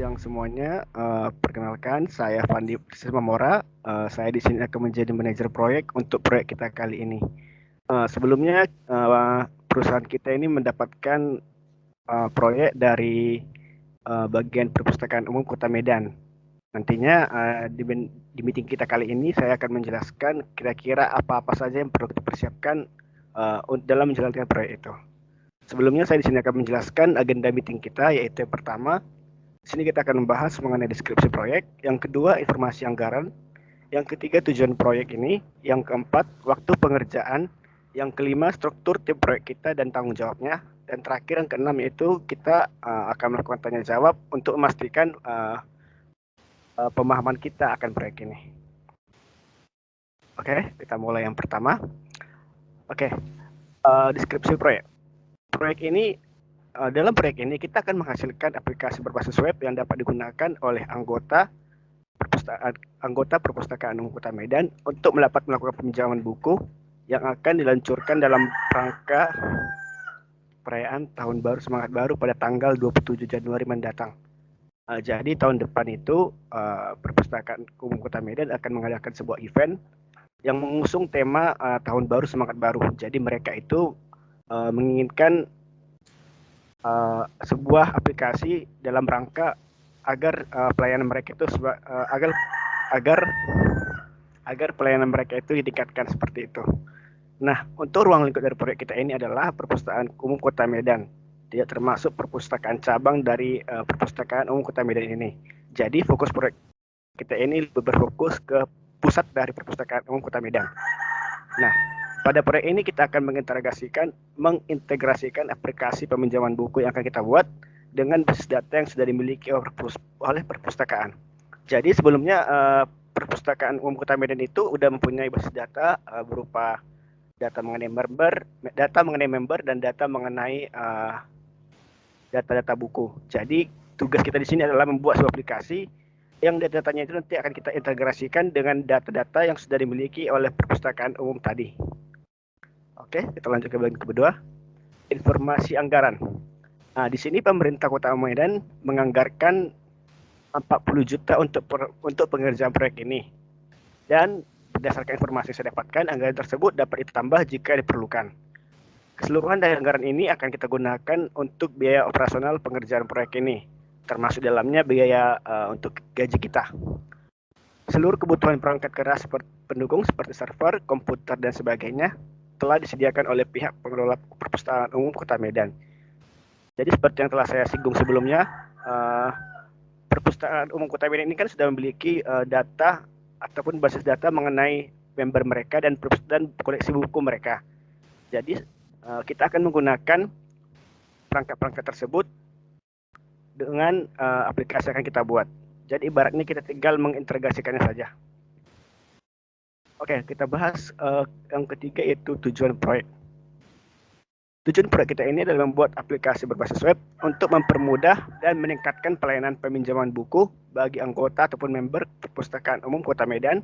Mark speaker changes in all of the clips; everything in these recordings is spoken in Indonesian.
Speaker 1: siang semuanya. Perkenalkan, saya Fandi Prismamora. Saya di sini akan menjadi manajer proyek untuk proyek kita kali ini. Sebelumnya, perusahaan kita ini mendapatkan proyek dari bagian perpustakaan umum Kota Medan. Nantinya di meeting kita kali ini saya akan menjelaskan kira-kira apa-apa saja yang perlu kita persiapkan dalam menjalankan proyek itu. Sebelumnya saya di sini akan menjelaskan agenda meeting kita, yaitu yang pertama, di sini kita akan membahas mengenai deskripsi proyek, yang kedua informasi anggaran, yang ketiga tujuan proyek ini, yang keempat waktu pengerjaan, yang kelima struktur tim proyek kita dan tanggung jawabnya, dan terakhir yang keenam yaitu kita akan melakukan tanya jawab untuk memastikan pemahaman kita akan proyek ini. Oke, kita mulai yang pertama. Oke, deskripsi proyek. Dalam proyek ini kita akan menghasilkan aplikasi berbasis web yang dapat digunakan oleh anggota perpustakaan umum Kota Medan untuk melakukan peminjaman buku yang akan diluncurkan dalam rangka perayaan Tahun Baru Semangat Baru pada tanggal 27 Januari mendatang. Jadi tahun depan itu Perpustakaan Umum Kota Medan akan mengadakan sebuah event yang mengusung tema Tahun Baru Semangat Baru. Jadi mereka itu menginginkan sebuah aplikasi dalam rangka agar pelayanan mereka itu agar pelayanan mereka itu ditingkatkan seperti itu. Nah, untuk ruang lingkup dari proyek kita ini adalah Perpustakaan Umum Kota Medan. Tidak termasuk perpustakaan cabang dari Perpustakaan Umum Kota Medan ini. Jadi fokus proyek kita ini berfokus ke pusat dari Perpustakaan Umum Kota Medan. Nah, pada proyek ini kita akan mengintegrasikan aplikasi peminjaman buku yang akan kita buat dengan basis data yang sudah dimiliki oleh perpustakaan. Jadi sebelumnya Perpustakaan Umum Kota Medan itu sudah mempunyai basis data berupa data mengenai member dan data mengenai data-data buku. Jadi tugas kita di sini adalah membuat sebuah aplikasi yang data-datanya itu nanti akan kita integrasikan dengan data-data yang sudah dimiliki oleh perpustakaan umum tadi. Oke, kita lanjut ke bagian kedua. Informasi anggaran. Nah, di sini pemerintah Kota Medan menganggarkan 40 juta untuk pengerjaan proyek ini. Dan berdasarkan informasi yang saya dapatkan, anggaran tersebut dapat ditambah jika diperlukan. Keseluruhan dari anggaran ini akan kita gunakan untuk biaya operasional pengerjaan proyek ini, termasuk dalamnya biaya untuk gaji kita. Seluruh kebutuhan perangkat keras pendukung seperti server, komputer, dan sebagainya telah disediakan oleh pihak pengelola Perpustakaan Umum Kota Medan. Jadi seperti yang telah saya singgung sebelumnya, Perpustakaan Umum Kota Medan ini kan sudah memiliki data ataupun basis data mengenai member mereka dan koleksi buku mereka. Jadi kita akan menggunakan perangkat-perangkat tersebut dengan aplikasi yang akan kita buat. Jadi ibaratnya kita tinggal mengintegrasikannya saja. Oke, kita bahas yang ketiga yaitu tujuan proyek. Tujuan proyek kita ini adalah membuat aplikasi berbasis web untuk mempermudah dan meningkatkan pelayanan peminjaman buku bagi anggota ataupun member Perpustakaan Umum Kota Medan,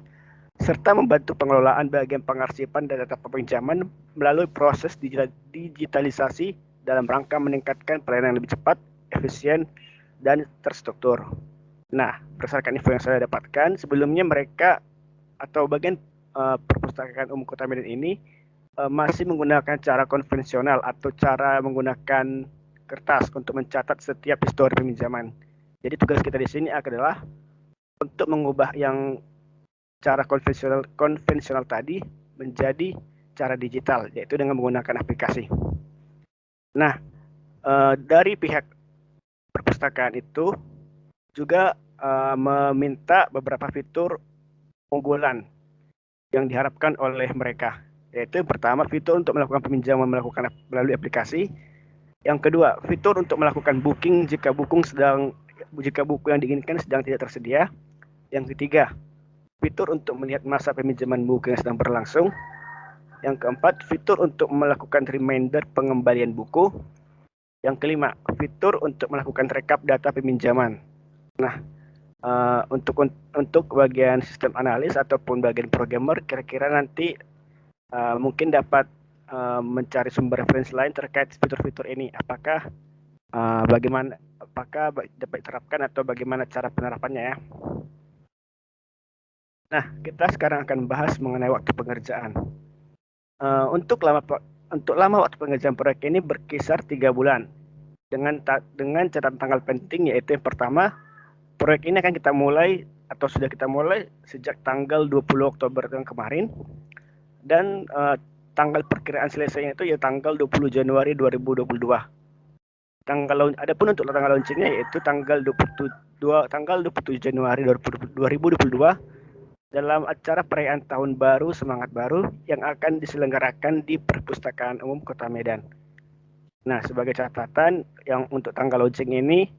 Speaker 1: serta membantu pengelolaan bagian pengarsipan dan data peminjaman melalui proses digitalisasi dalam rangka meningkatkan pelayanan yang lebih cepat, efisien, dan terstruktur. Nah, berdasarkan info yang saya dapatkan, sebelumnya mereka atau bagian Perpustakaan Umum Kota Medan ini masih menggunakan cara konvensional atau cara menggunakan kertas untuk mencatat setiap histori peminjaman. Jadi tugas kita di sini adalah untuk mengubah yang cara konvensional tadi menjadi cara digital, yaitu dengan menggunakan aplikasi. Nah, dari pihak perpustakaan itu juga meminta beberapa fitur unggulan yang diharapkan oleh mereka, yaitu yang pertama fitur untuk melakukan peminjaman melalui aplikasi. Yang kedua, fitur untuk melakukan booking jika buku yang diinginkan sedang tidak tersedia. Yang ketiga, fitur untuk melihat masa peminjaman buku yang sedang berlangsung. Yang keempat, fitur untuk melakukan reminder pengembalian buku. Yang kelima, fitur untuk melakukan rekap data peminjaman. Nah, untuk bagian sistem analis ataupun bagian programmer, kira-kira nanti mungkin dapat mencari sumber referensi lain terkait fitur-fitur ini. Apakah bagaimana apakah dapat diterapkan atau bagaimana cara penerapannya ya. Nah, kita sekarang akan bahas mengenai waktu pengerjaan. Untuk lama waktu pengerjaan proyek ini berkisar 3 bulan dengan catatan tanggal penting, yaitu yang pertama, proyek ini akan kita mulai atau sudah kita mulai sejak tanggal 20 Oktober yang kemarin, dan tanggal perkiraan selesainya itu ya tanggal 20 Januari 2022. Adapun untuk tanggal launchingnya yaitu tanggal 27 Januari 2022 dalam acara perayaan Tahun Baru Semangat Baru yang akan diselenggarakan di Perpustakaan Umum Kota Medan. Nah, sebagai catatan, yang untuk tanggal launching ini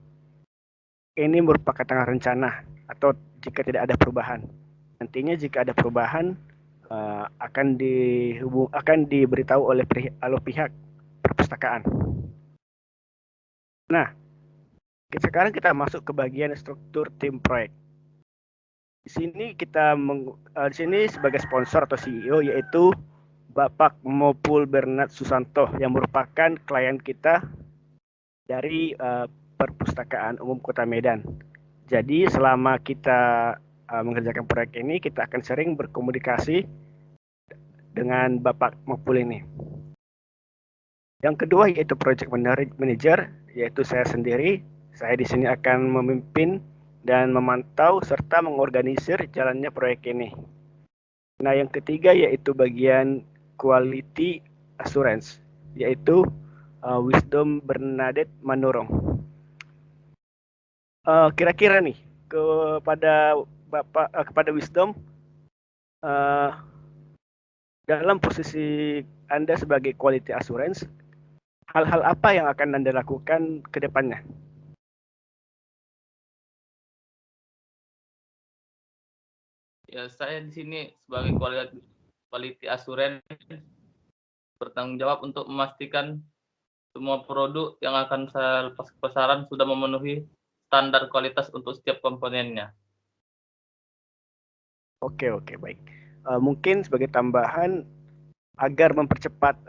Speaker 1: merupakan tanggal rencana atau jika tidak ada perubahan. Nantinya jika ada perubahan akan diberitahu oleh pihak perpustakaan. Nah, sekarang kita masuk ke bagian struktur tim proyek. Di sini sebagai sponsor atau CEO yaitu Bapak Mopul Bernard Susanto yang merupakan klien kita dari Perpustakaan Umum Kota Medan. Jadi selama kita mengerjakan proyek ini, kita akan sering berkomunikasi dengan Bapak Mopul ini. Yang kedua yaitu project manager, yaitu saya sendiri. Saya di sini akan memimpin dan memantau serta mengorganisir jalannya proyek ini. Nah, yang ketiga yaitu bagian quality assurance, yaitu Wisdom Bernadette Manurung. Kira-kira nih kepada Wisdom, dalam posisi Anda sebagai quality assurance, hal-hal apa yang akan Anda lakukan ke depannya?
Speaker 2: Ya, saya di sini sebagai quality assurance bertanggung jawab untuk memastikan semua produk yang akan saya lepas ke pasaran sudah memenuhi standar kualitas untuk setiap komponennya.
Speaker 1: Oke, baik. Mungkin sebagai tambahan, agar mempercepat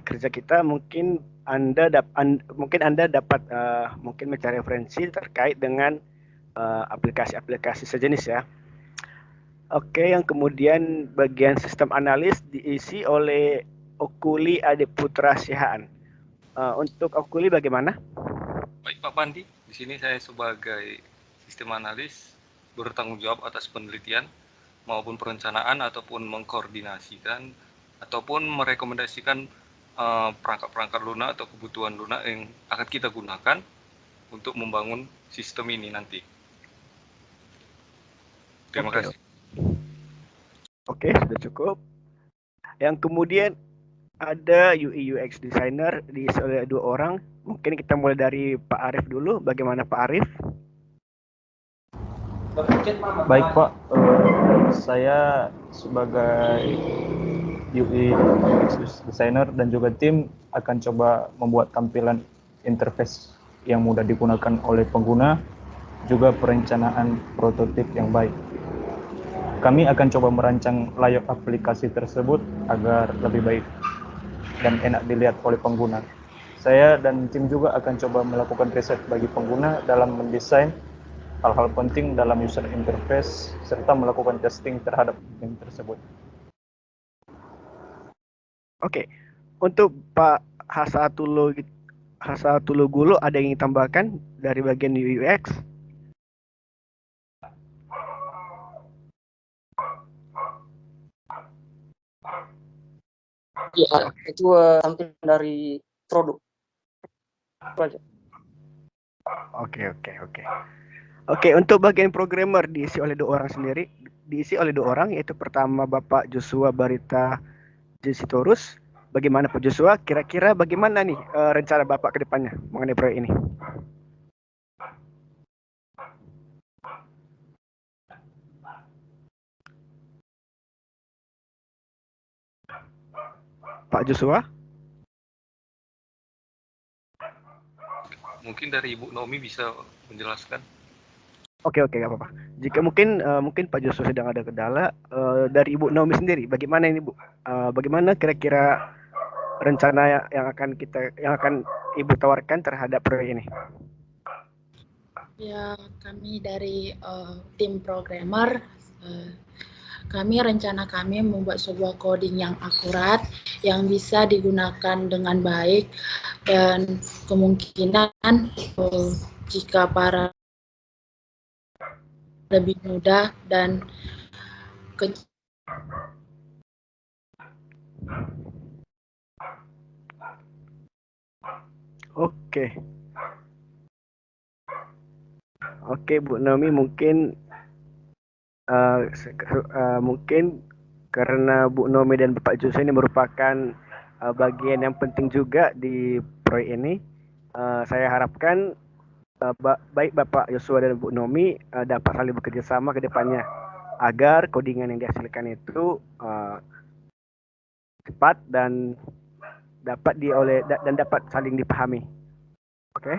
Speaker 1: kerja kita, mungkin Anda dapat mungkin mencari referensi terkait dengan aplikasi-aplikasi sejenis ya. Oke, yang kemudian bagian sistem analis diisi oleh Okuli Adiputra Sihaan. Untuk Okuli bagaimana?
Speaker 3: Baik Pak Pandi, di sini saya sebagai sistem analis bertanggung jawab atas penelitian maupun perencanaan ataupun mengkoordinasikan ataupun merekomendasikan perangkat-perangkat lunak atau kebutuhan lunak yang akan kita gunakan untuk membangun sistem ini nanti. Terima kasih.
Speaker 1: Oke, sudah cukup. Yang kemudian ada UI UX designer diisi oleh 2 orang. Mungkin kita mulai dari Pak Arif dulu. Bagaimana Pak Arif?
Speaker 4: Baik Pak, saya sebagai UI UX designer dan juga tim akan coba membuat tampilan interface yang mudah digunakan oleh pengguna, juga perencanaan prototip yang baik. Kami akan coba merancang layout aplikasi tersebut agar lebih baik dan enak dilihat oleh pengguna. Saya dan tim juga akan coba melakukan riset bagi pengguna dalam mendesain hal-hal penting dalam user interface serta melakukan testing terhadap game tersebut.
Speaker 1: Oke, untuk Pak Hasatulu Gulo ada yang ditambahkan dari bagian UX?
Speaker 5: Iya, itu samping dari produk.
Speaker 1: Oke, untuk bagian programmer diisi oleh 2 orang, yaitu pertama Bapak Joshua Barita Jesitorus. Bagaimana Pak Joshua? Kira-kira bagaimana nih rencana Bapak ke depannya mengenai proyek ini? Pak Joshua?
Speaker 3: Mungkin dari Ibu Nomi bisa menjelaskan.
Speaker 1: Oke, nggak apa-apa. Jika mungkin Pak Joshua sedang ada kendala, dari Ibu Naomi sendiri, bagaimana ini Bu? Bagaimana kira-kira rencana yang akan Ibu tawarkan terhadap proyek ini?
Speaker 6: Ya, kami dari tim programmer, rencana kami membuat sebuah coding yang akurat, yang bisa digunakan dengan baik, dan kemungkinan jika para lebih mudah dan
Speaker 1: Oke. Oke, Bu Naomi, mungkin karena Bu Naomi dan Bapak Joshua ini merupakan bagian yang penting juga di proyek ini. Saya harapkan baik Bapak Joshua dan Bu Naomi dapat saling bekerja sama ke depannya agar codingan yang dihasilkan itu cepat dan dapat saling dipahami. Oke.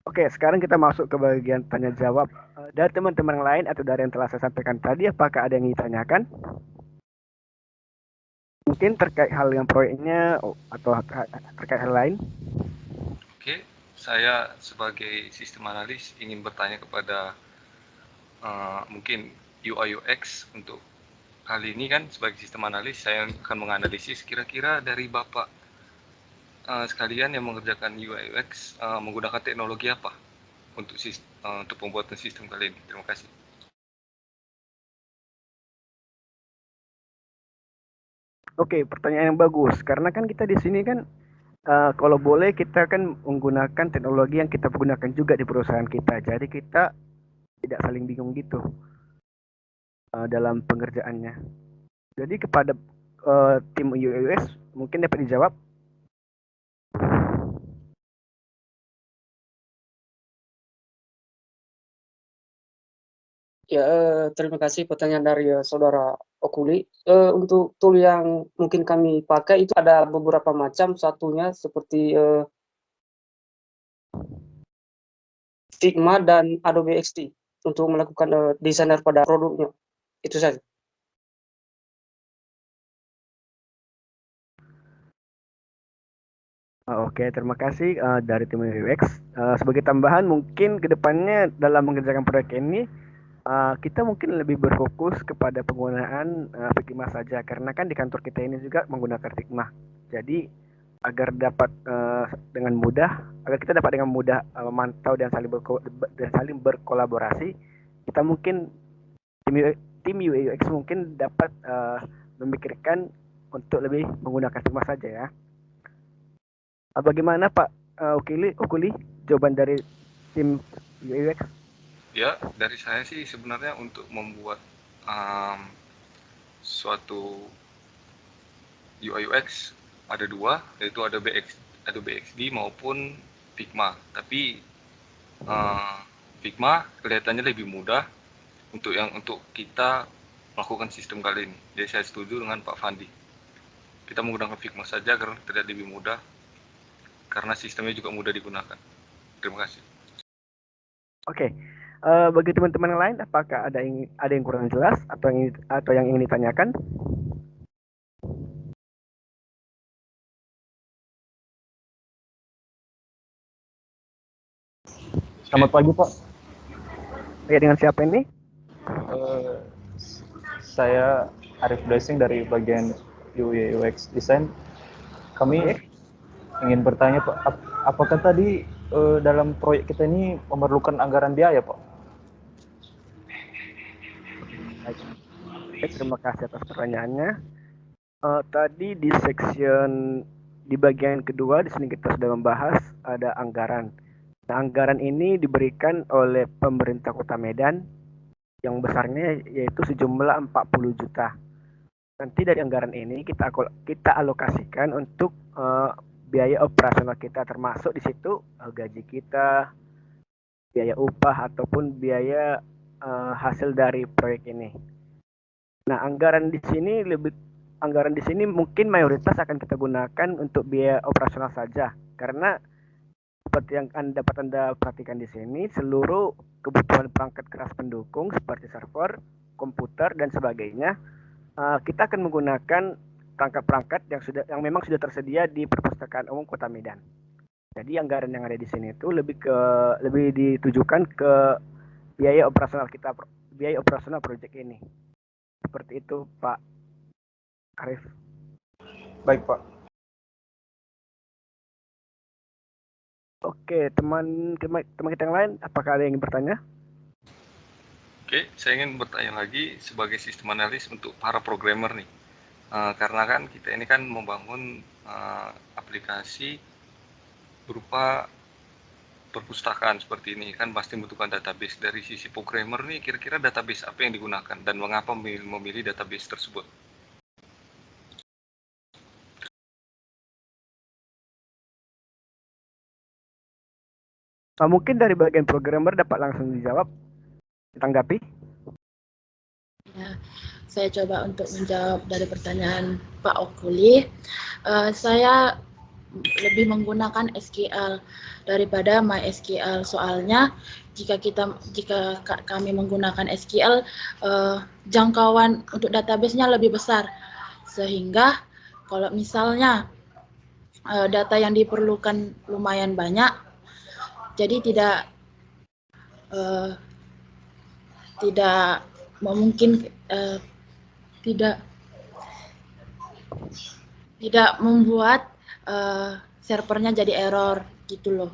Speaker 1: Oke, sekarang kita masuk ke bagian tanya jawab. Dari teman-teman lain atau dari yang telah saya sampaikan tadi, apakah ada yang ingin ditanyakan? Mungkin terkait hal yang proyeknya atau terkait hal lain?
Speaker 3: Oke, saya sebagai sistem analis ingin bertanya kepada mungkin UI UX untuk kali ini kan sebagai sistem analis saya akan menganalisis kira-kira dari Bapak sekalian yang mengerjakan UI UX menggunakan teknologi apa untuk pembuatan sistem kali ini. Terima kasih.
Speaker 1: Oke, pertanyaan yang bagus. Karena kan kita di sini kan kalau boleh kita kan menggunakan teknologi yang kita gunakan juga di perusahaan kita. Jadi kita tidak saling bingung gitu dalam pengerjaannya. Jadi kepada tim UX mungkin dapat dijawab.
Speaker 5: Ya, terima kasih pertanyaan dari saudara Okuli. Untuk tool yang mungkin kami pakai itu ada beberapa macam. Satunya seperti Figma dan Adobe XD untuk melakukan desainer pada produknya. Itu saja.
Speaker 1: Oke, terima kasih dari tim UX. Sebagai tambahan, mungkin kedepannya dalam mengerjakan proyek ini, kita mungkin lebih berfokus kepada penggunaan Figma saja, karena kan di kantor kita ini juga menggunakan Figma. Jadi agar kita dapat dengan mudah memantau dan saling berkolaborasi, kita mungkin tim UX mungkin dapat memikirkan untuk lebih menggunakan Figma saja ya. Bagaimana Pak Okuli, jawaban dari tim UX?
Speaker 3: Ya, dari saya sih sebenarnya untuk membuat suatu UI UX ada dua, yaitu Adobe XD maupun Figma. Tapi Figma kelihatannya lebih mudah untuk kita melakukan sistem kali ini. Jadi saya setuju dengan Pak Fandi. Kita menggunakan Figma saja karena tidak lebih mudah, karena sistemnya juga mudah digunakan. Terima kasih.
Speaker 1: Oke, bagi teman-teman yang lain, apakah ada yang kurang jelas atau yang ingin ditanyakan?
Speaker 4: Selamat pagi Pak.
Speaker 1: Ya, dengan siapa ini?
Speaker 4: Saya Arif Blessing dari bagian UI UX Design. Kami ingin bertanya Pak, apakah tadi dalam proyek kita ini memerlukan anggaran biaya Pak?
Speaker 1: Baik. Terima kasih atas pertanyaannya. Tadi di bagian kedua di sini kita sudah membahas ada anggaran. Nah, anggaran ini diberikan oleh pemerintah Kota Medan yang besarnya yaitu sejumlah 40 juta. Nanti dari anggaran ini kita alokasikan untuk biaya operasional kita, termasuk di situ gaji kita, biaya upah ataupun biaya hasil dari proyek ini. Nah, anggaran di sini mungkin mayoritas akan kita gunakan untuk biaya operasional saja, karena seperti yang dapat Anda perhatikan di sini, seluruh kebutuhan perangkat keras pendukung seperti server, komputer dan sebagainya, kita akan menggunakan perangkat-perangkat yang memang sudah tersedia di Perpustakaan Umum Kota Medan. Jadi anggaran yang ada di sini itu lebih ditujukan ke biaya operasional proyek ini. Seperti itu, Pak Arif.
Speaker 4: Baik, Pak.
Speaker 1: Oke, teman kita yang lain, apakah ada yang ingin bertanya?
Speaker 3: Oke, saya ingin bertanya lagi sebagai sistem analis untuk para programmer nih. Karena kan kita ini kan membangun aplikasi berupa perpustakaan seperti ini, kan pasti membutuhkan database. Dari sisi programmer nih, kira-kira database apa yang digunakan dan mengapa memilih database tersebut?
Speaker 1: Mungkin dari bagian programmer dapat langsung dijawab, ditanggapi.
Speaker 6: Ya, saya coba untuk menjawab dari pertanyaan Pak Okuli. Saya lebih menggunakan SQL daripada MySQL. Soalnya jika kami menggunakan SQL, jangkauan untuk database-nya lebih besar. Sehingga kalau misalnya data yang diperlukan lumayan banyak, jadi tidak memungkinkan, tidak membuat servernya jadi error gitu loh.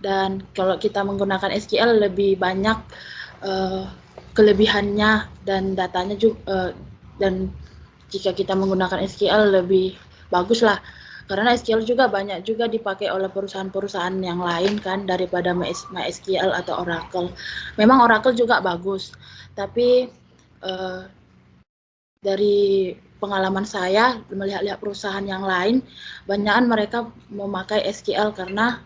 Speaker 6: Dan kalau kita menggunakan SQL lebih banyak kelebihannya dan datanya juga, dan jika kita menggunakan SQL lebih bagus lah, karena SQL juga banyak juga dipakai oleh perusahaan-perusahaan yang lain kan daripada MySQL atau Oracle. Memang Oracle juga bagus, tapi dari pengalaman saya melihat-lihat perusahaan yang lain, banyakan mereka memakai SQL karena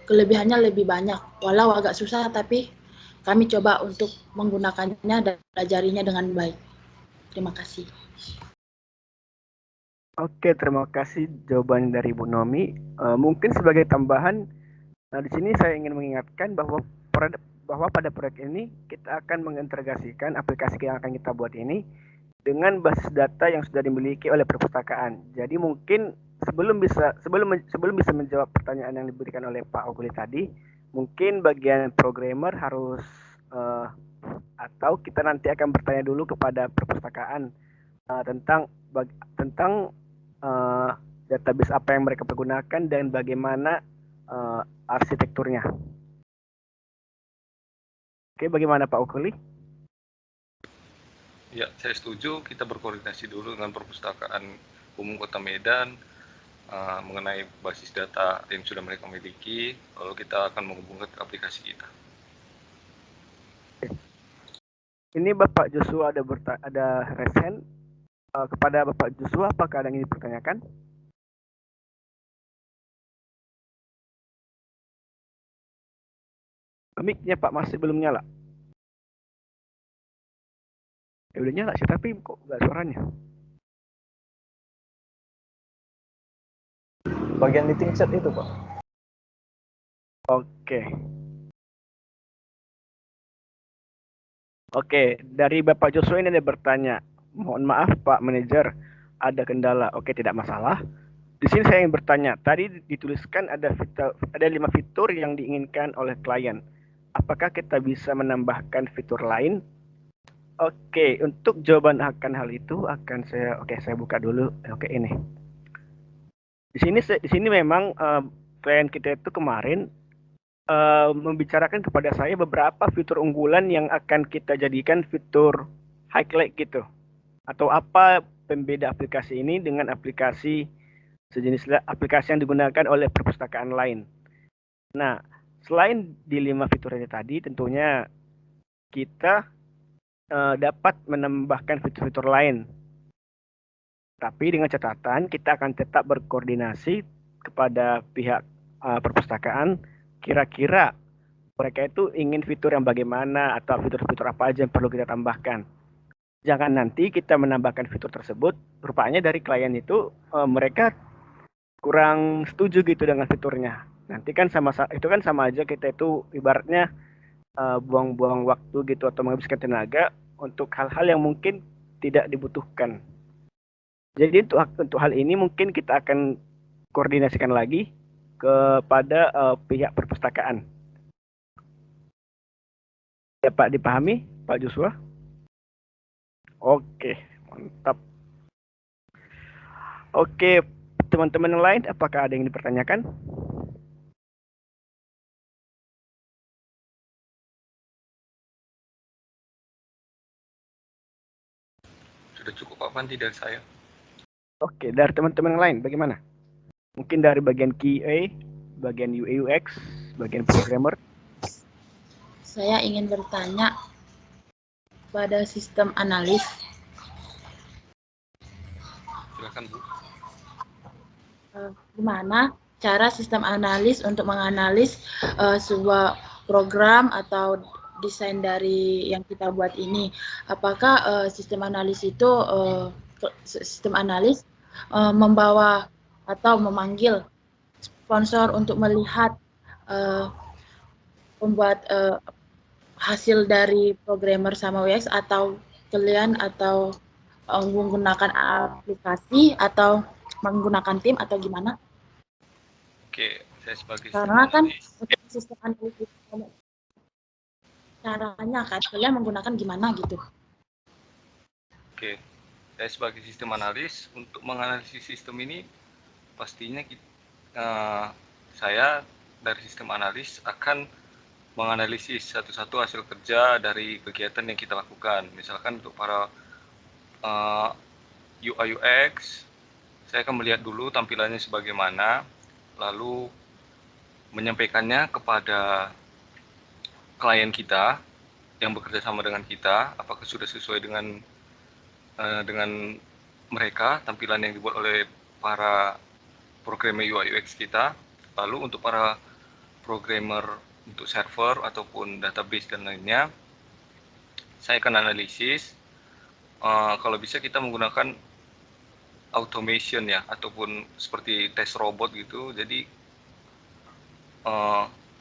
Speaker 6: kelebihannya lebih banyak. Walau agak susah, tapi kami coba untuk menggunakannya dan pelajarinya dengan baik. Terima kasih.
Speaker 1: Oke, terima kasih jawaban dari Bu Nomi. Mungkin sebagai tambahan, di sini saya ingin mengingatkan bahwa pada proyek ini kita akan mengintegrasikan aplikasi yang akan kita buat ini dengan basis data yang sudah dimiliki oleh perpustakaan. Jadi mungkin sebelum bisa menjawab pertanyaan yang diberikan oleh Pak Okuli tadi, mungkin bagian programmer harus atau kita nanti akan bertanya dulu kepada perpustakaan tentang database apa yang mereka pergunakan dan bagaimana arsitekturnya. Oke, bagaimana Pak Okuli?
Speaker 3: Ya, saya setuju kita berkoordinasi dulu dengan Perpustakaan Umum Kota Medan mengenai basis data yang sudah mereka miliki, lalu kita akan menghubungkan ke aplikasi kita.
Speaker 1: Ini Bapak Joshua ada resen kepada Bapak Joshua, apakah ada yang ingin dipertanyakan? Mic-nya Pak masih belum nyala. Ya udah nyala sih, tapi kok nggak suaranya?
Speaker 4: Bagian meeting chat itu, Pak.
Speaker 1: Oke, dari Bapak Joshua ini ada bertanya. Mohon maaf Pak Manajer, ada kendala. Oke, tidak masalah. Di sini saya ingin bertanya. Tadi dituliskan ada 5 fitur yang diinginkan oleh klien. Apakah kita bisa menambahkan fitur lain? Oke, untuk jawaban akan hal itu akan saya buka dulu. Oke, ini. Di sini memang klien kita itu kemarin membicarakan kepada saya beberapa fitur unggulan yang akan kita jadikan fitur highlight gitu. Atau apa pembeda aplikasi ini dengan aplikasi sejenis aplikasi yang digunakan oleh perpustakaan lain. Nah, selain di 5 fitur ini tadi, tentunya kita dapat menambahkan fitur-fitur lain. Tapi dengan catatan kita akan tetap berkoordinasi kepada pihak perpustakaan, kira-kira mereka itu ingin fitur yang bagaimana atau fitur-fitur apa aja yang perlu kita tambahkan. Jangan nanti kita menambahkan fitur tersebut, rupanya dari klien itu mereka kurang setuju gitu dengan fiturnya. Nanti kan sama aja kita itu ibaratnya buang-buang waktu gitu atau menghabiskan tenaga untuk hal-hal yang mungkin tidak dibutuhkan. Jadi untuk hal ini mungkin kita akan koordinasikan lagi kepada pihak perpustakaan. Ya Pak, dipahami Pak Joshua? Oke, mantap. Oke, teman-teman yang lain, apakah ada yang dipertanyakan?
Speaker 3: Sudah cukup Pak Pandi dari saya.
Speaker 1: Oke, dari teman-teman yang lain bagaimana? Mungkin dari bagian QA, bagian UI UX, bagian programmer.
Speaker 6: Saya ingin bertanya pada sistem analis.
Speaker 3: Silakan Bu.
Speaker 6: Gimana cara sistem analis untuk menganalisis sebuah program atau desain dari yang kita buat ini? Apakah sistem analis itu membawa atau memanggil sponsor untuk melihat membuat hasil dari programmer sama UX, atau kalian atau menggunakan aplikasi atau menggunakan tim atau gimana?
Speaker 3: Oke, saya sebagai
Speaker 6: Karena kan
Speaker 3: analis.
Speaker 6: untuk sistem analisis caranya kan kalian menggunakan gimana gitu.
Speaker 3: Oke, saya sebagai sistem analis untuk menganalisis sistem ini pastinya saya dari sistem analis akan menganalisis satu-satu hasil kerja dari kegiatan yang kita lakukan. Misalkan untuk para UI UX, saya akan melihat dulu tampilannya sebagaimana, lalu menyampaikannya kepada klien kita yang bekerja sama dengan kita, apakah sudah sesuai dengan mereka tampilan yang dibuat oleh para programmer UI UX kita. Lalu untuk para programmer untuk server ataupun database dan lainnya, saya akan analisis kalau bisa kita menggunakan automation ya, ataupun seperti tes robot gitu. Jadi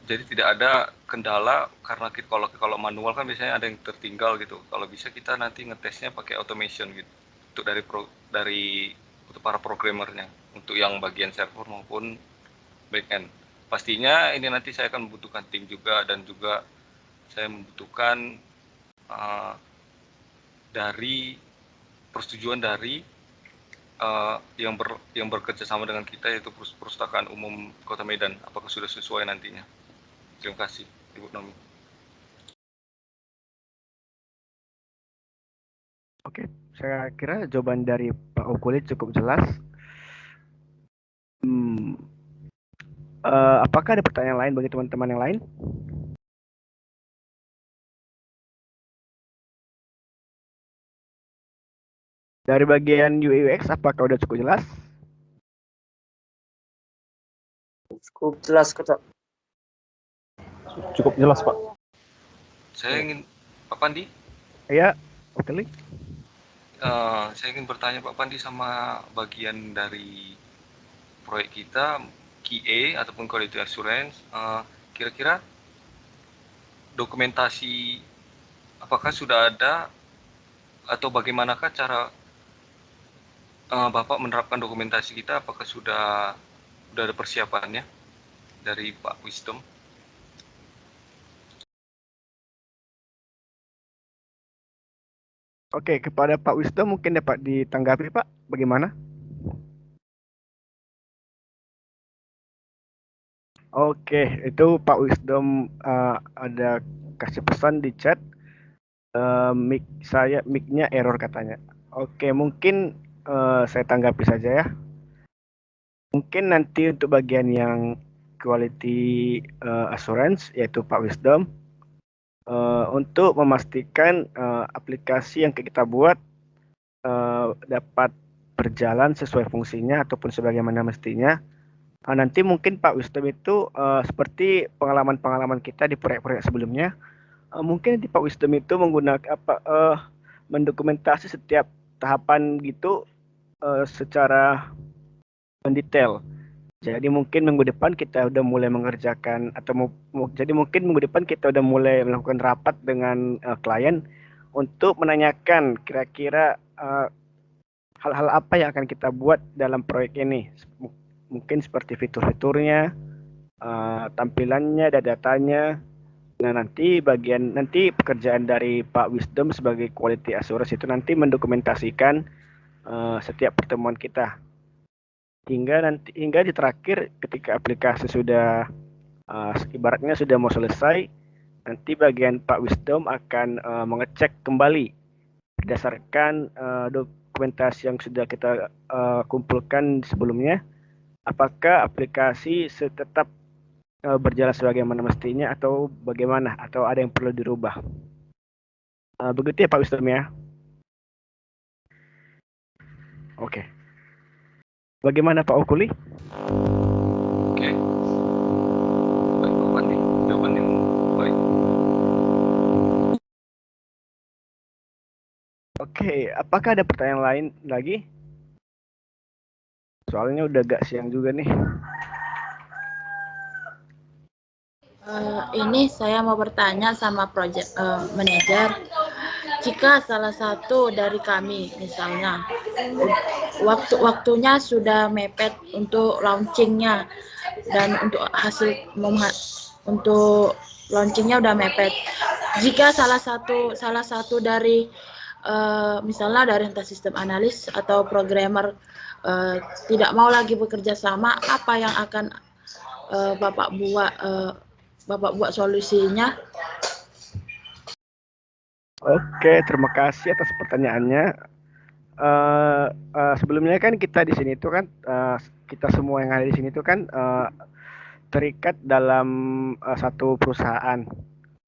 Speaker 3: tidak ada kendala, karena kalau manual kan biasanya ada yang tertinggal gitu. Kalau bisa kita nanti ngetesnya pakai automation gitu, untuk untuk para programmernya, untuk yang bagian server maupun backend. Pastinya ini nanti saya akan membutuhkan tim juga, dan juga saya membutuhkan dari persetujuan dari yang bekerja sama dengan kita, yaitu Perpustakaan Umum Kota Medan, apakah sudah sesuai nantinya. Terima kasih Ibu Nomi.
Speaker 1: Oke, saya kira jawaban dari Pak Okuli cukup jelas. Apakah ada pertanyaan lain bagi teman-teman yang lain? Dari bagian UI UX, apakah sudah cukup jelas?
Speaker 5: Cukup jelas, Kak.
Speaker 4: Cukup jelas, Pak.
Speaker 3: Saya ingin, Pak Pandi?
Speaker 1: Ya, Okuli.
Speaker 3: Saya ingin bertanya Pak Pandi sama bagian dari proyek kita, QA ataupun Quality Assurance, kira-kira dokumentasi apakah sudah ada, atau bagaimanakah cara Bapak menerapkan dokumentasi kita? Apakah sudah ada persiapannya dari Pak Wisdom?
Speaker 1: Oke, kepada Pak Wisdom mungkin dapat ditanggapi Pak, bagaimana? Oke, itu Pak Wisdom ada kasih pesan di chat, mic-nya error katanya. Oke, mungkin saya tanggapi saja ya. Mungkin nanti untuk bagian yang quality assurance, yaitu Pak Wisdom, untuk memastikan aplikasi yang kita buat dapat berjalan sesuai fungsinya ataupun sebagaimana mestinya. Nanti mungkin Pak Wisdom itu seperti pengalaman-pengalaman kita di proyek-proyek sebelumnya, mungkin di Pak Wisdom itu menggunakan mendokumentasi setiap tahapan gitu secara mendetail. Jadi mungkin minggu depan kita udah mulai mengerjakan, atau jadi mungkin minggu depan kita udah mulai melakukan rapat dengan klien untuk menanyakan kira-kira hal-hal apa yang akan kita buat dalam proyek ini. mungkin seperti fitur-fiturnya, tampilannya, dan datanya. Nah, nanti pekerjaan dari Pak Wisdom sebagai quality assurance itu nanti mendokumentasikan setiap pertemuan kita hingga di terakhir ketika aplikasi sudah ibaratnya sudah mau selesai, nanti bagian Pak Wisdom akan mengecek kembali berdasarkan dokumentasi yang sudah kita kumpulkan sebelumnya, apakah aplikasi tetap berjalan sebagaimana mestinya atau bagaimana, atau ada yang perlu dirubah. Begitu ya Pak Wisdom ya. Oke. Bagaimana Pak Okuli?
Speaker 3: Oke. Baik Pak Pandi, jawaban yang baik.
Speaker 1: Oke, apakah ada pertanyaan lain lagi? Soalnya udah agak siang juga nih.
Speaker 6: Ini saya mau bertanya sama project manager. Jika salah satu dari kami, misalnya, waktunya sudah mepet untuk launchingnya dan untuk launchingnya udah mepet. Jika salah satu dari misalnya dari entah sistem analis atau programmer tidak mau lagi bekerja sama, apa yang akan Bapak buat solusinya?
Speaker 1: Oke, terima kasih atas pertanyaannya. Sebelumnya kan kita di sini itu kan kita semua yang ada di sini itu kan terikat dalam satu perusahaan.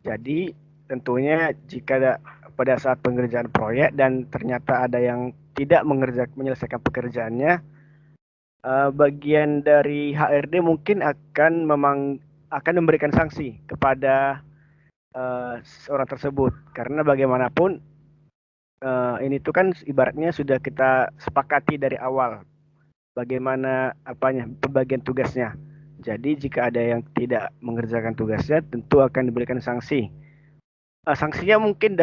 Speaker 1: Jadi tentunya jika pada saat pengerjaan proyek dan ternyata ada yang tidak menyelesaikan pekerjaannya, bagian dari HRD mungkin akan memberikan sanksi kepada orang tersebut, karena bagaimanapun ini tuh kan ibaratnya sudah kita sepakati dari awal bagaimana pembagian tugasnya. Jadi jika ada yang tidak mengerjakan tugasnya, tentu akan diberikan sanksi. Sanksinya mungkin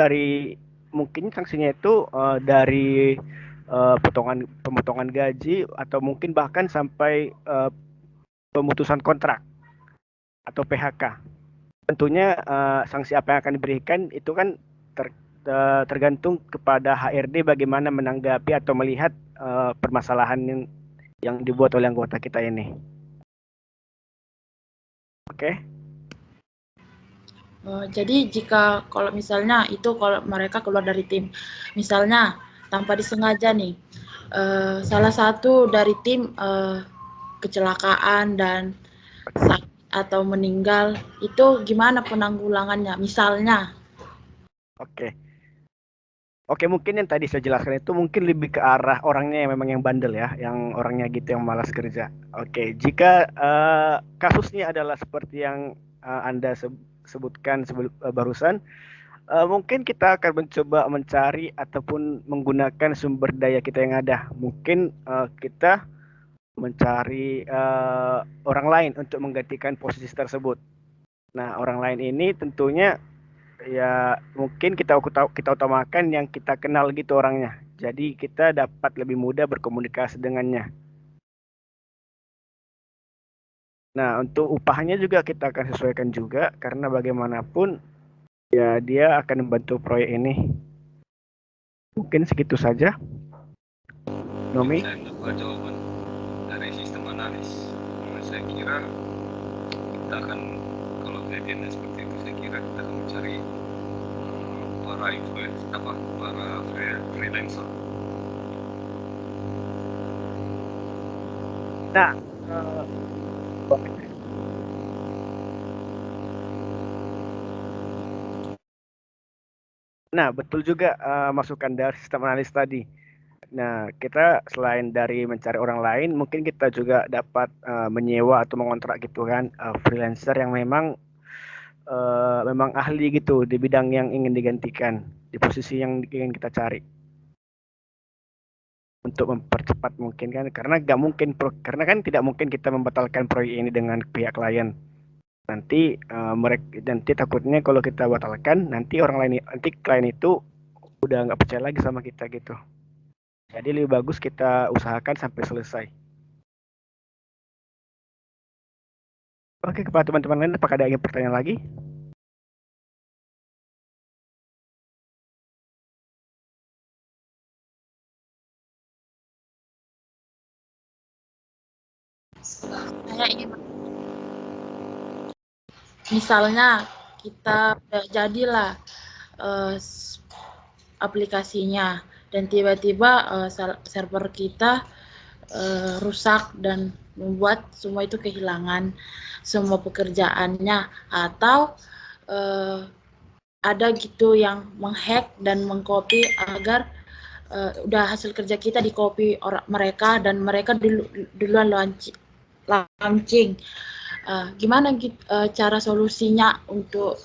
Speaker 1: sanksinya itu dari pemotongan gaji, atau mungkin bahkan sampai pemutusan kontrak atau PHK. Tentunya sanksi apa yang akan diberikan itu kan tergantung kepada HRD bagaimana menanggapi atau melihat permasalahan yang dibuat oleh anggota kita ini. Oke.
Speaker 6: Jadi jika kalau misalnya kalau mereka keluar dari tim, misalnya tanpa disengaja nih, salah satu dari tim kecelakaan dan sakit atau meninggal, itu gimana penanggulangannya? Misalnya.
Speaker 1: Oke, mungkin yang tadi saya jelaskan itu mungkin lebih ke arah orangnya yang memang yang bandel ya, yang orangnya gitu yang malas kerja. Oke, jika kasusnya adalah seperti yang Anda sebutkan barusan, mungkin kita akan mencoba mencari ataupun menggunakan sumber daya kita yang ada. Mungkin kita mencari orang lain untuk menggantikan posisi tersebut. Nah, orang lain ini tentunya ya mungkin kita utamakan yang kita kenal gitu orangnya. Jadi kita dapat lebih mudah berkomunikasi dengannya. Nah, untuk upahnya juga kita akan sesuaikan juga, karena bagaimanapun ya dia akan membantu proyek ini. Mungkin segitu saja. Nomi?
Speaker 3: Saya mendapat jawaban dari sistem analis. Saya kira kita akan, kalau kejadiannya seperti itu, saya kira kita akan mencari para freelancer.
Speaker 1: Nah, betul juga masukan dari sistem analis tadi. Nah, kita selain dari mencari orang lain, mungkin kita juga dapat menyewa atau mengontrak gitu kan freelancer yang memang ahli gitu di bidang yang ingin digantikan, di posisi yang ingin kita cari, untuk mempercepat mungkin kan, karena tidak mungkin kita membatalkan proyek ini dengan pihak klien. Nanti takutnya kalau kita batalkan, nanti klien itu udah nggak percaya lagi sama kita gitu. Jadi lebih bagus kita usahakan sampai selesai. Oke, kepada teman-teman lain, apakah ada yang pertanyaan lagi?
Speaker 6: Saya ingin misalnya kita jadilah aplikasinya dan tiba-tiba server kita rusak dan membuat semua itu kehilangan semua pekerjaannya, atau ada gitu yang menghack dan mengcopy agar udah hasil kerja kita di copy orang mereka dan mereka duluan launching. Gimana cara solusinya untuk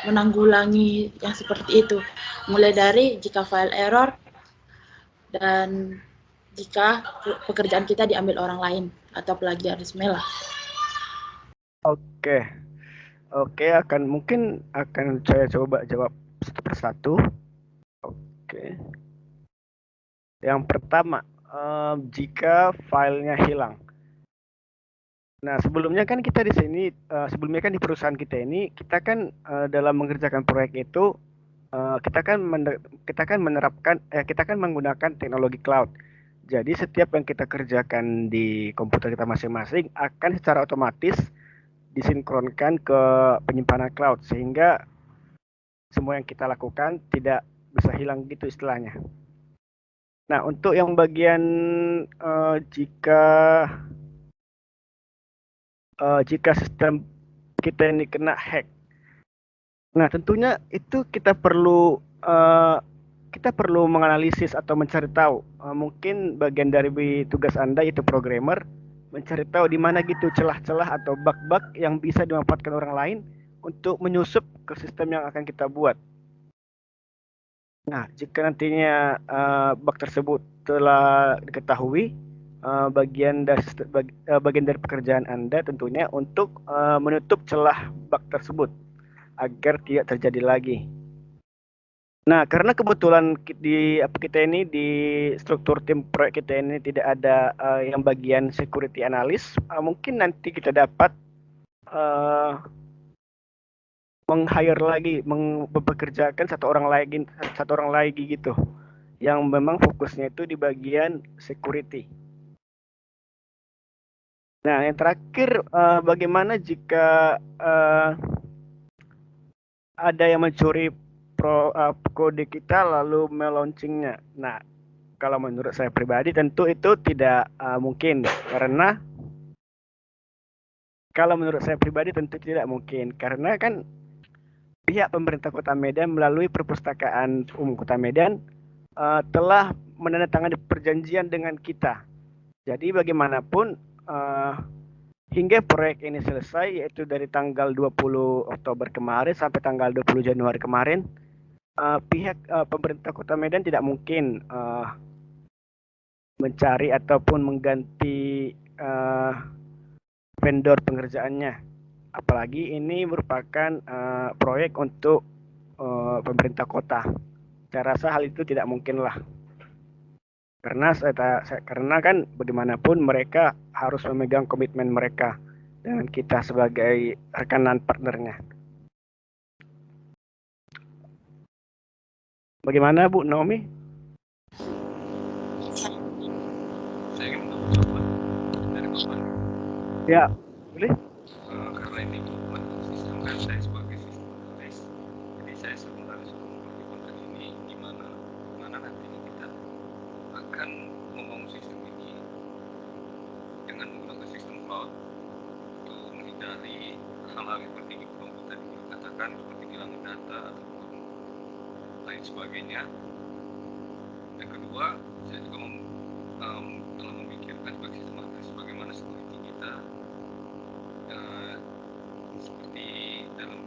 Speaker 6: menanggulangi yang seperti itu? Mulai dari jika file error dan jika pekerjaan kita diambil orang lain atau plagiarisme lah.
Speaker 1: Oke, mungkin akan saya coba jawab satu persatu. Oke, yang pertama, jika filenya hilang. Nah, sebelumnya kan kita di sini, sebelumnya kan di perusahaan kita ini, kita kan dalam mengerjakan proyek itu, kita kan menerapkan, kita kan menggunakan teknologi cloud. Jadi setiap yang kita kerjakan di komputer kita masing-masing akan secara otomatis disinkronkan ke penyimpanan cloud, sehingga semua yang kita lakukan tidak bisa hilang gitu istilahnya. Nah, untuk yang bagian jika sistem kita ini kena hack, nah tentunya itu kita perlu menganalisis atau mencari tahu. Mungkin bagian dari tugas Anda itu programmer mencari tahu di mana gitu celah-celah atau bug-bug yang bisa dimanfaatkan orang lain untuk menyusup ke sistem yang akan kita buat. Nah, jika nantinya bug tersebut telah diketahui, bagian dari pekerjaan Anda tentunya untuk menutup celah bug tersebut agar tidak terjadi lagi. Nah, karena kebetulan kita ini di struktur tim proyek kita ini tidak ada yang bagian security analyst, mungkin nanti kita dapat meng-hire lagi, mempekerjakan satu orang lagi gitu, yang memang fokusnya itu di bagian security. Nah, yang terakhir, bagaimana jika ada yang mencuri kode kita lalu melaunchingnya? Nah, kalau menurut saya pribadi tentu itu tidak mungkin, karena kan pihak pemerintah Kota Medan melalui Perpustakaan Umum Kota Medan telah menandatangani perjanjian dengan kita. Jadi bagaimanapun hingga proyek ini selesai, yaitu dari tanggal 20 Oktober kemarin sampai tanggal 20 Januari kemarin, pihak pemerintah Kota Medan tidak mungkin mencari ataupun mengganti vendor pengerjaannya. Apalagi ini merupakan proyek untuk pemerintah kota. Saya rasa hal itu tidak mungkin lah. Karena kan bagaimanapun mereka harus memegang komitmen mereka dengan kita sebagai rekanan partnernya. Bagaimana Bu Naomi?
Speaker 3: Saya ingin mencoba dari Bapak.
Speaker 1: Ya, boleh.
Speaker 3: Karena ini bukan sistem kan saya sebagai sistem analis, jadi saya sebenarnya sudah mempertimbangkan ini gimana nantinya kita akan membangun sistem ini dengan menggunakan sistem cloud untuk menghindari hal-hal seperti yang tadi katakan seperti kehilangan data ataupun lain sebagainya. Yang kedua, saya juga telah memikirkan sebagai sistem analis bagaimana security kita seperti dalam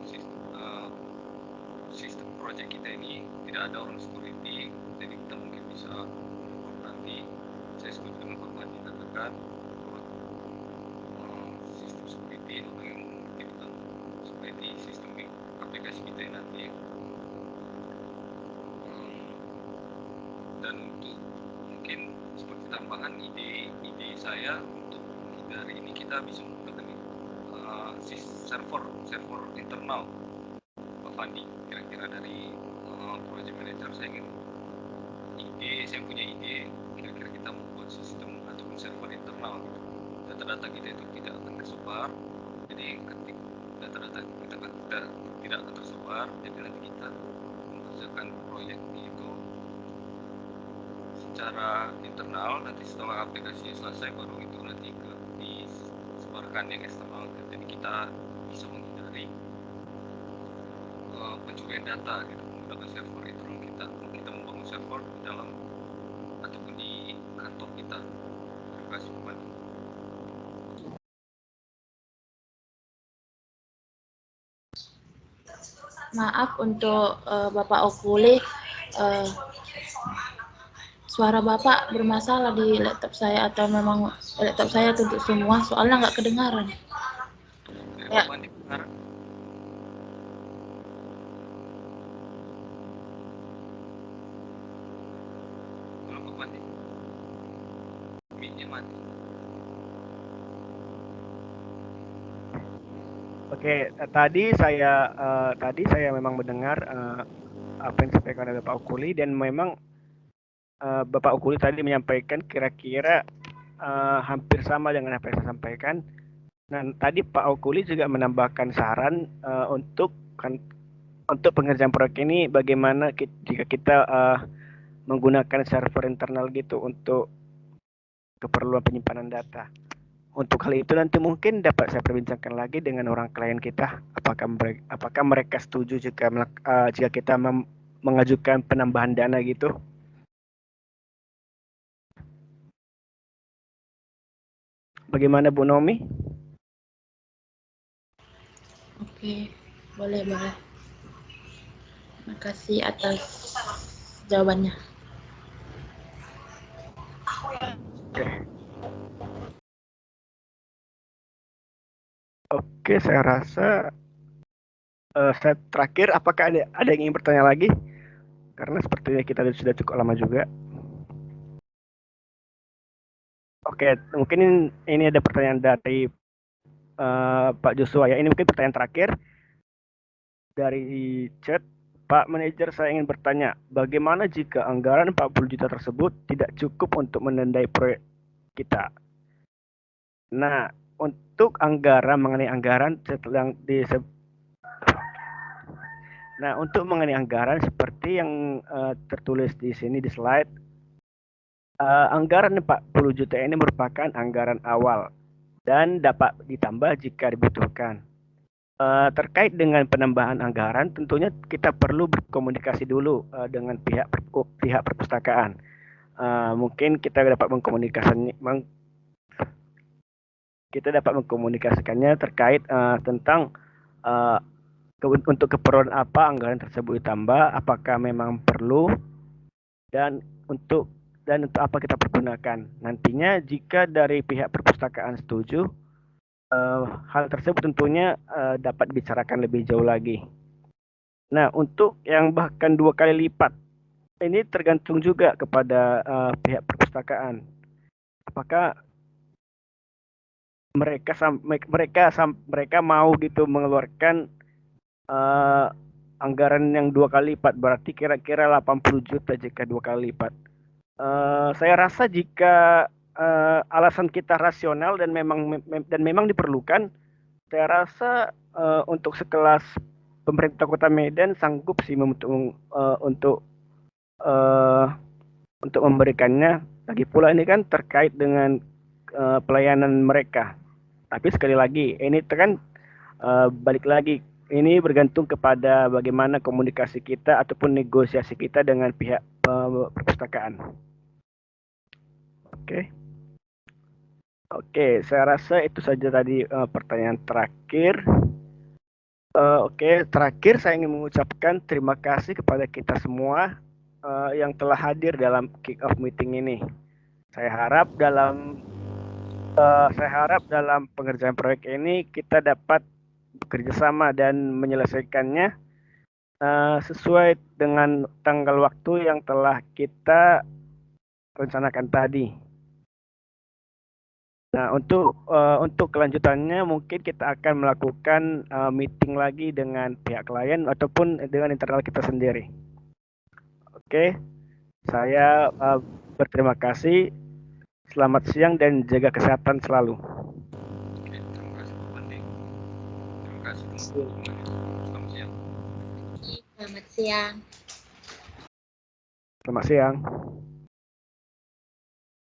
Speaker 3: sistem project kita ini tidak ada orang security, jadi kita mungkin bisa nanti saya sebut dengan Pak Madi katakan sistem security atau yang mungkin seperti sistem aplikasi kita nanti. Dan untuk mungkin seperti tambahan ide saya untuk dari ini kita bisa menggunakan server internal, Pak Fandi. Kira-kira dari project manager saya punya ide, kira-kira kita membuat sistem ataupun server internal gitu. Data-data kita itu tidak akan tersebar, jadi ketika data-data kita tidak akan tersebar, jadi nanti kita mengerjakan proyek itu secara internal, nanti setelah aplikasi selesai baru itu nanti disebarkan yang eksternal. Jadi kita bisa menghindari pencurian data gitu menggunakan server internal kita. Kita membangun server di dalam ataupun di kantor kita. Terima kasih Pak.
Speaker 6: Maaf untuk Bapak Okuli, suara Bapak bermasalah di laptop saya atau memang laptop saya tutup semua, soalnya nggak kedengaran. Ya.
Speaker 3: Pak Fandi, benar? Belum Pak Fandi? Mic-nya mati.
Speaker 1: Oke, tadi saya memang mendengar apa yang disampaikan oleh Bapak Okuli, dan memang Bapak Okuli tadi menyampaikan kira-kira hampir sama dengan apa yang saya sampaikan. Nah, tadi Pak Okuli juga menambahkan saran untuk pengerjaan proyek ini, bagaimana jika kita menggunakan server internal gitu untuk keperluan penyimpanan data. Untuk hal itu nanti mungkin dapat saya perbincangkan lagi dengan orang klien kita, apakah mereka setuju jika kita mengajukan penambahan dana gitu. Bagaimana Bu Nomi?
Speaker 6: Oke, boleh. Terima kasih atas jawabannya.
Speaker 1: Oke, saya rasa saya terakhir, apakah ada yang ingin bertanya lagi? Karena sepertinya kita sudah cukup lama juga. Oke, mungkin ini ada pertanyaan dari Pak Joshua ya. Ini mungkin pertanyaan terakhir dari chat. Pak Manajer, saya ingin bertanya, bagaimana jika anggaran 40 juta tersebut tidak cukup untuk menandai proyek kita? Nah, untuk mengenai anggaran seperti yang tertulis di sini di slide, anggaran 40 juta ini merupakan anggaran awal dan dapat ditambah jika dibutuhkan. Terkait dengan penambahan anggaran, tentunya kita perlu berkomunikasi dulu dengan pihak perpustakaan. Mungkin kita dapat mengkomunikasikannya terkait tentang untuk keperluan apa anggaran tersebut ditambah, apakah memang perlu, dan untuk apa kita pergunakan. Nantinya jika dari pihak perpustakaan setuju, hal tersebut tentunya dapat dibicarakan lebih jauh lagi. Nah, untuk yang bahkan 2 kali lipat, ini tergantung juga kepada pihak perpustakaan. Apakah mereka mau gitu mengeluarkan anggaran yang 2 kali lipat, berarti kira-kira 80 juta jika 2 kali lipat. Saya rasa jika alasan kita rasional dan memang diperlukan, saya rasa untuk sekelas pemerintah Kota Medan sanggup sih untuk memberikannya. Lagi pula ini kan terkait dengan pelayanan mereka. Tapi sekali lagi, ini kan balik lage, ini bergantung kepada bagaimana komunikasi kita ataupun negosiasi kita dengan pihak perpustakaan. Oke, saya rasa itu saja tadi pertanyaan terakhir. Terakhir saya ingin mengucapkan terima kasih kepada kita semua yang telah hadir dalam kick-off meeting ini. Saya harap dalam pengerjaan proyek ini kita dapat bekerja sama dan menyelesaikannya sesuai dengan tanggal waktu yang telah kita rencanakan tadi. Nah, untuk kelanjutannya mungkin kita akan melakukan meeting lagi dengan pihak klien ataupun dengan internal kita sendiri. Oke, saya berterima kasih. Selamat siang dan jaga kesehatan selalu.
Speaker 3: Oke, terima kasih Pak Pandi. Terima kasih semuanya. Selamat siang.
Speaker 6: Selamat siang.
Speaker 1: Selamat siang.